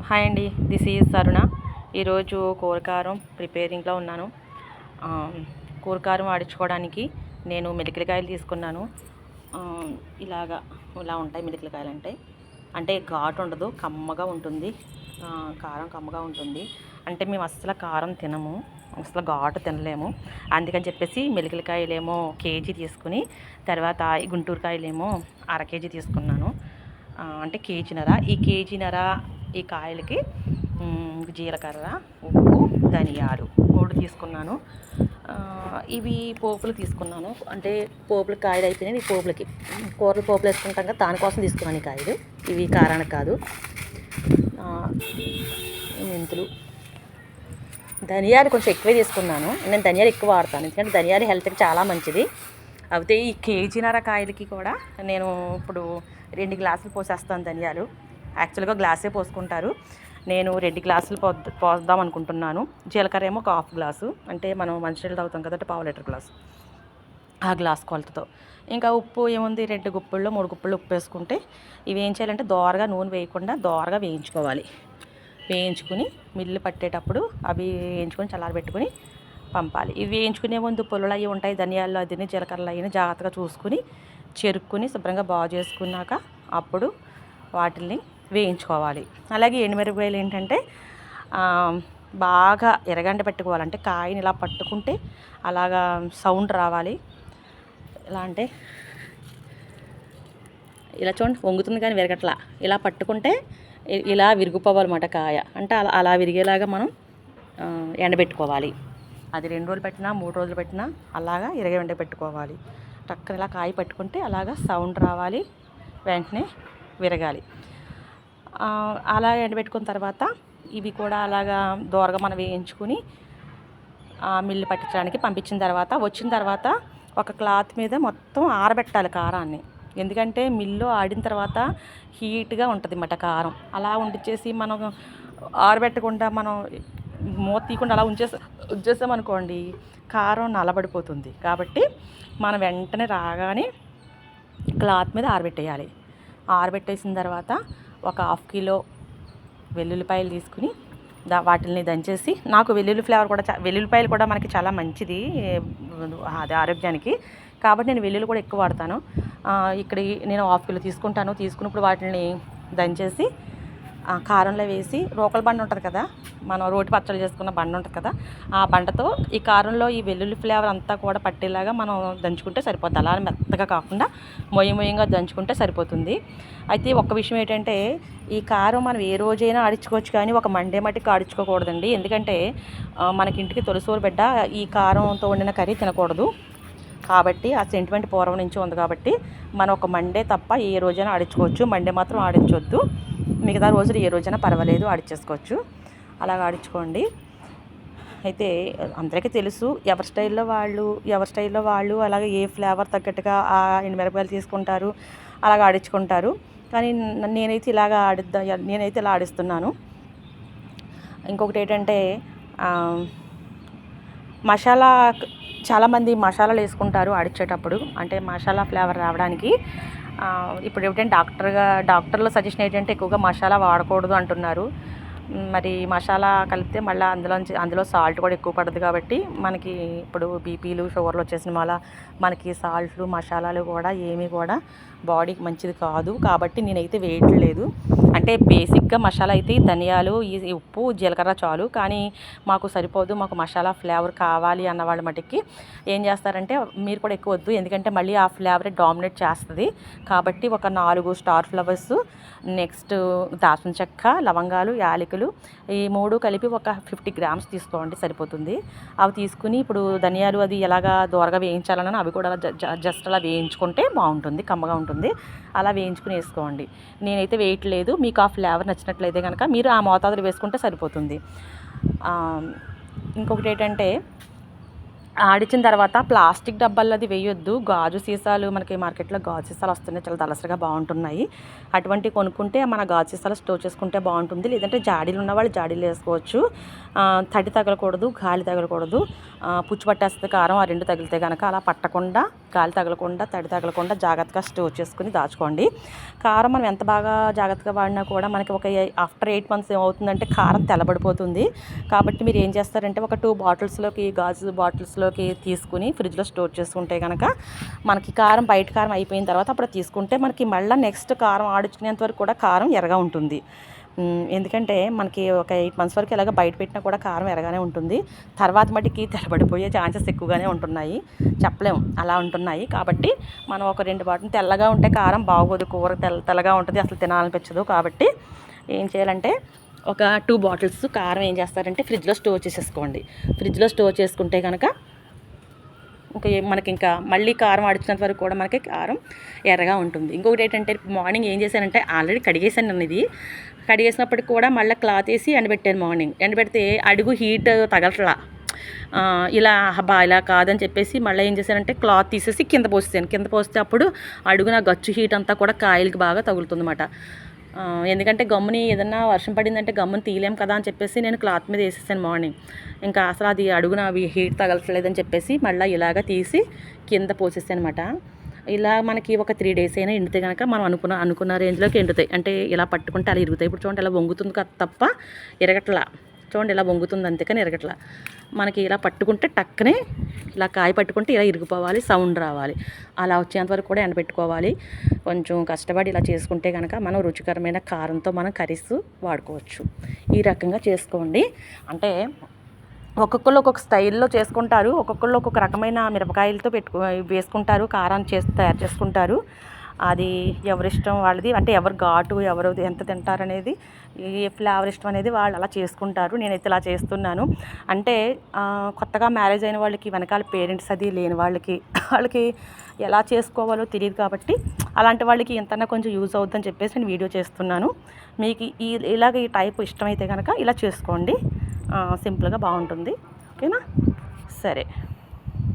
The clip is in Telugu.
హాయ్ అండి, దిస్ ఈజ్ అరుణ. ఈరోజు కూరకారం ప్రిపేరింగ్లో ఉన్నాను. కూరకారం ఆడించుకోవడానికి నేను మెలికలకాయలు తీసుకున్నాను. ఇలా ఉంటాయి మెలికలకాయలు అంటే ఘాటు ఉండదు, కమ్మగా ఉంటుంది. కారం కమ్మగా ఉంటుంది. అంటే మేము అస్సలు కారం తినము, అసలు ఘాటు తినలేము. అందుకని చెప్పేసి మెలికలకాయలేమో కేజీ తీసుకుని, తర్వాత ఈ గుంటూరుకాయలేమో అర కేజీ తీసుకున్నాను. అంటే కేజీన్నర. ఈ కేజీన్నర ఈ కాయలకి జీలకర్ర, ఉప్పు, ధనియాలు 3 తీసుకున్నాను. ఇవి పోపులు తీసుకున్నాను. అంటే పోపులు కాయలు అయిపోయినాయి. పోపులకి కూరలు పోపులు వేసుకుంటాం కదా, దానికోసం తీసుకున్నాను ఈ కాయలు. ఇవి కారానికి కాదు. మెంతులు, ధనియాలు కొంచెం ఎక్కువే తీసుకున్నాను. నేను ధనియాలు ఎక్కువ వాడతాను, ఎందుకంటే ధనియాలు హెల్త్కి చాలా మంచిది. అయితే ఈ కేజీన్నర కాయలకి కూడా నేను ఇప్పుడు 2 గ్లాసులు పోసేస్తాను ధనియాలు. యాక్చువల్గా గ్లాసే పోసుకుంటారు, నేను 2 గ్లాసులు పోద్దాం అనుకుంటున్నాను. జీలకర్ర ఏమో 1/2 గ్లాసు, అంటే మనం మంచినీళ్ళు తాగుతాం కదా, 1/2 లీటర్ గ్లాసు, ఆ గ్లాస్ కొలతతో. ఇంకా ఉప్పు ఏముంది, 2 గుప్పిళ్ళు 3 గుప్పిళ్ళు ఉప్పు వేసుకుంటే ఇవి ఏం చేయాలంటే దోరగా నూనె వేయకుండా దోరగా వేయించుకోవాలి. వేయించుకుని మిల్లు పట్టేటప్పుడు అవి వేయించుకొని చల్లారబెట్టుకుని పంపాలి. ఇవి వేయించుకునే ముందు పొలులు అవి ఉంటాయి, ధనియాలు అదిని జీలకర్రలు అవి జాగ్రత్తగా చూసుకుని చెరుక్కుని శుభ్రంగా బాగు చేసుకున్నాక అప్పుడు వాటిల్ని వేయించుకోవాలి. అలాగే ఎండుమిరపకాయలు ఏంటంటే బాగా ఎర్రగంట పెట్టుకోవాలి. అంటే కాయని ఇలా పట్టుకుంటే అలాగా సౌండ్ రావాలి. ఎలా అంటే ఇలా చూడండి, వంగుతుంది కానీ విరగట్లా. ఇలా పట్టుకుంటే ఇలా విరిగిపోవాలన్నమాట కాయ. అంటే అలా విరిగేలాగా మనం ఎండబెట్టుకోవాలి. అది 2 రోజులు పెట్టినా 3 రోజులు పెట్టినా అలాగా ఎండ పెట్టుకోవాలి. టక్కన ఇలా కాయ పట్టుకుంటే అలాగా సౌండ్ రావాలి, వెంటనే విరగాలి. అలా ఎండబెట్టుకున్న తర్వాత ఇవి కూడా అలాగా దోరగా మనం వేయించుకుని మిల్లు పట్టించడానికి పంపించిన తర్వాత వచ్చిన తర్వాత ఒక క్లాత్ మీద మొత్తం ఆరబెట్టాలి కారాన్ని. ఎందుకంటే మిల్లు ఆడిన తర్వాత హీట్గా ఉంటుంది అన్నమాట కారం. అలా ఉండిచ్చేసి మనం ఆరబెట్టకుండా మనం మూత తీయకుండా అలా ఉంచేసామనుకోండి, కారం నల్లబడిపోతుంది. కాబట్టి మనం వెంటనే రాగానే క్లాత్ మీద ఆరబెట్టేయాలి. ఆరబెట్టేసిన తర్వాత ఒక 1/2 కిలో వెల్లుల్లిపాయలు తీసుకుని వాటిని దంచేసి, నాకు వెల్లుల్లిపాయలు కూడా మనకి చాలా మంచిది, అది ఆరోగ్యానికి. కాబట్టి నేను వెల్లుల్లి కూడా ఎక్కువ వాడతాను. ఇక్కడ నేను 1/2 కిలో తీసుకున్నప్పుడు వాటిని దంచేసి కారంలో వేసి, రోకల బండ ఉంటుంది కదా, మనం రోటి పచ్చళ్ళు చేసుకున్న బండ ఉంటుంది కదా, ఆ బండతో ఈ కారంలో ఈ వెల్లుల్లి ఫ్లేవర్ అంతా కూడా పట్టేలాగా మనం దంచుకుంటే సరిపోతుంది. అలా మెత్తగా కాకుండా మొయ్యంగా దంచుకుంటే సరిపోతుంది. అయితే ఒక్క విషయం ఏంటంటే, ఈ కారం మనం ఏ రోజైనా ఆడించుకోవచ్చు, కానీ ఒక మండే మట్టికి ఆడించుకోకూడదండి. ఎందుకంటే మనకి ఇంటికి తొలిసూరు బిడ్డ ఈ కారంతో వండిన కర్రీ తినకూడదు. కాబట్టి ఆ సెంటిమెంట్ పూర్వం నుంచి ఉంది. కాబట్టి మనం ఒక మండే తప్ప ఏ రోజైనా ఆడించుకోవచ్చు, మండే మాత్రం ఆడించవద్దు. మిగతా రోజులు ఏ రోజైనా పర్వాలేదు, ఆడించేసుకోవచ్చు. అలాగ ఆడించుకోండి. అయితే అందరికీ తెలుసు, ఎవరి స్టైల్లో వాళ్ళు అలాగే ఏ ఫ్లేవర్ తగ్గట్టుగా ఆ ఎండుమిరపకాయలు తీసుకుంటారు, అలాగ ఆడించుకుంటారు. కానీ నేనైతే ఇలా ఆడిస్తున్నాను. ఇంకొకటి ఏంటంటే మసాలా, చాలామంది మసాలాలు వేసుకుంటారు ఆడించేటప్పుడు, అంటే మసాలా ఫ్లేవర్ రావడానికి. ఇప్పుడు ఏమిటంటే డాక్టర్ల సజెషన్ ఏంటంటే ఎక్కువగా మసాలా వాడకూడదు అంటున్నారు. మరి మసాలా కలిపితే మళ్ళీ అందులో సాల్ట్ కూడా ఎక్కువ పడుతుంది. కాబట్టి మనకి ఇప్పుడు బీపీలు షుగర్లు వచ్చేసిన వల్ల మనకి సాల్ట్లు మసాలాలు కూడా ఏమీ కూడా బాడీకి మంచిది కాదు. కాబట్టి నేనైతే వేయట్లేదు. అంటే బేసిక్గా మసాలా అయితే ధనియాలు, ఈ ఉప్పు, జీలకర్ర చాలు. కానీ మాకు సరిపోదు, మాకు మసాలా ఫ్లేవర్ కావాలి అన్న వాళ్ళ మటుకి ఏం చేస్తారంటే, మీరు కూడా ఎక్కువ వద్దు, ఎందుకంటే మళ్ళీ ఆ ఫ్లేవరే డామినేట్ చేస్తుంది. కాబట్టి ఒక 4 స్టార్ ఫ్లవర్స్, నెక్స్ట్ దాల్చిన చెక్క, లవంగాలు, యాలకులు, ఈ 3 కలిపి ఒక 50 గ్రామ్స్ తీసుకోండి, సరిపోతుంది. అవి తీసుకుని ఇప్పుడు ధనియాలు అది ఎలాగా దోరగా వేయించాలన్నా అవి కూడా జస్ట్ అలా వేయించుకుంటే బాగుంటుంది, కమ్మగా ఉంటుంది. అలా వేయించుకుని వేసుకోండి. నేనైతే వేయట్లేదు. మీకు ఆ ఫ్లేవర్ నచ్చినట్లయితే కనుక మీరు ఆ మోతాదులు వేసుకుంటే సరిపోతుంది. ఇంకొకటి ఏంటంటే ఆడించిన తర్వాత ప్లాస్టిక్ డబ్బాల్లో అది వేయొద్దు. గాజు సీసాలు మనకి మార్కెట్లో గాజు సీసాలు వస్తున్నాయి, చాలా దలసరిగా బాగుంటున్నాయి. అటువంటివి కొనుక్కుంటే మన గాజు సీసాలు స్టోర్ చేసుకుంటే బాగుంటుంది. లేదంటే జాడీలు ఉన్నవాళ్ళు జాడీలు వేసుకోవచ్చు. తడి తగలకూడదు, గాలి తగలకూడదు. పుచ్చు పట్టేస్తుంది కారం, ఆ రెండు తగిలితే కనుక అలా పట్టకుండా, గాలి తగలకుండా, తడి తగలకుండా జాగ్రత్తగా స్టోర్ చేసుకుని దాచుకోండి. కారం మనం ఎంత బాగా జాగ్రత్తగా వాడినా కూడా మనకి ఒక ఆఫ్టర్ 8 months ఏమవుతుందంటే కారం తెల్లబడిపోతుంది. కాబట్టి మీరు ఏం చేస్తారంటే ఒక 2 బాటిల్స్లోకి, గాజు బాటిల్స్లోకి తీసుకుని ఫ్రిడ్జ్లో స్టోర్ చేసుకుంటే కనుక మనకి కారం, బయట కారం అయిపోయిన తర్వాత అప్పుడు తీసుకుంటే మనకి మళ్ళీ నెక్స్ట్ కారం ఆడించుకునేంత వరకు కూడా కారం ఎర్రగా ఉంటుంది. ఎందుకంటే మనకి ఒక 8 months వరకు ఎలాగ బయట పెట్టినా కూడా కారం ఎరగానే ఉంటుంది. తర్వాత మటుకి తెల్లబడిపోయే ఛాన్సెస్ ఎక్కువగానే ఉంటున్నాయి, చెప్పలేము అలా ఉంటున్నాయి. కాబట్టి మనం ఒక 2 బాటిల్ తెల్లగా ఉంటే కారం బాగోదు, కూర తెల్లగా ఉంటుంది, అసలు తినాలనిపించదు. కాబట్టి ఏం చేయాలంటే ఒక 2 బాటిల్స్ కారం ఏం చేస్తారంటే ఫ్రిడ్జ్లో స్టోర్ చేసేసుకోండి. ఫ్రిడ్జ్లో స్టోర్ చేసుకుంటే కనుక మనకి ఇంకా మళ్ళీ కారం ఆడించినంత వరకు కూడా మనకి కారం ఎర్రగా ఉంటుంది. ఇంకొకటి ఏంటంటే మార్నింగ్ ఏం చేశానంటే ఆల్రెడీ కడిగేసాను నేను. ఇది కడిగేసినప్పటికి కూడా మళ్ళీ క్లాత్ వేసి ఎండబెట్టాను. మార్నింగ్ ఎండబెడితే అడుగు హీట్ తగలట్లా. ఇలా కాదని చెప్పేసి మళ్ళీ ఏం చేశానంటే క్లాత్ తీసేసి కింద పోస్తాను. కింద పోస్తే అప్పుడు అడుగున గచ్చు హీట్ అంతా కూడా కాయలకి బాగా తగులుతుంది అన్నమాట. ఎందుకంటే గమ్ముని ఏదన్నా వర్షం పడిందంటే గమ్ముని తీయలేం కదా అని చెప్పేసి నేను క్లాత్ మీద వేసేసాను మార్నింగ్. ఇంకా అసలు అది అడుగున అవి హీట్ తగలట్లేదని చెప్పేసి మళ్ళీ ఇలాగ తీసి కింద పోసేసాను అనమాట. ఇలా మనకి ఒక 3 days అయినా ఎండితే కనుక మనం అనుకున్న రేంజ్లోకి ఎండుతాయి. అంటే ఇలా పట్టుకుంటే అలా ఇరుగుతాయి. ఇప్పుడు చూడండి ఇలా వంగుతుంది తప్ప ఎరగట్లా. చూడండి ఇలా వంగుతుంది, అంతేకాని ఎరగట్లా. మనకి ఇలా పట్టుకుంటే టక్కనే ఇలా కాయ పట్టుకుంటే ఇలా ఇరిగిపోవాలి, సౌండ్ రావాలి. అలా వచ్చేంత వరకు కూడా ఎండబెట్టుకోవాలి. కొంచెం కష్టపడి ఇలా చేసుకుంటే కనుక మనం రుచికరమైన కారంతో మనం కర్రీస్ వాడుకోవచ్చు. ఈ రకంగా చేసుకోండి. అంటే ఒక్కొక్కళ్ళు ఒక్కొక్క స్టైల్లో చేసుకుంటారు. ఒక్కొక్కళ్ళు ఒక్కొక్క రకమైన మిరపకాయలతో వేసుకుంటారు, కారాన్ని తయారు చేసుకుంటారు. అది ఎవరిష్టం వాళ్ళది. అంటే ఎవరు ఘాటు, ఎవరు ఎంత తింటారనేది, ఏ ఫ్లేవర్ ఇష్టం అనేది వాళ్ళు అలా చేసుకుంటారు. నేనైతే ఇలా చేస్తున్నాను. అంటే కొత్తగా మ్యారేజ్ అయిన వాళ్ళకి, వెనకాల పేరెంట్స్ అది లేని వాళ్ళకి ఎలా చేసుకోవాలో తెలియదు. కాబట్టి అలాంటి వాళ్ళకి ఎంతన్నా కొంచెం యూజ్ అవుతుందని చెప్పేసి నేను వీడియో చేస్తున్నాను. మీకు ఇలాగ ఈ టైపు ఇష్టమైతే కనుక ఇలా చేసుకోండి. సింపుల్గా బాగుంటుంది. ఓకేనా? సరే.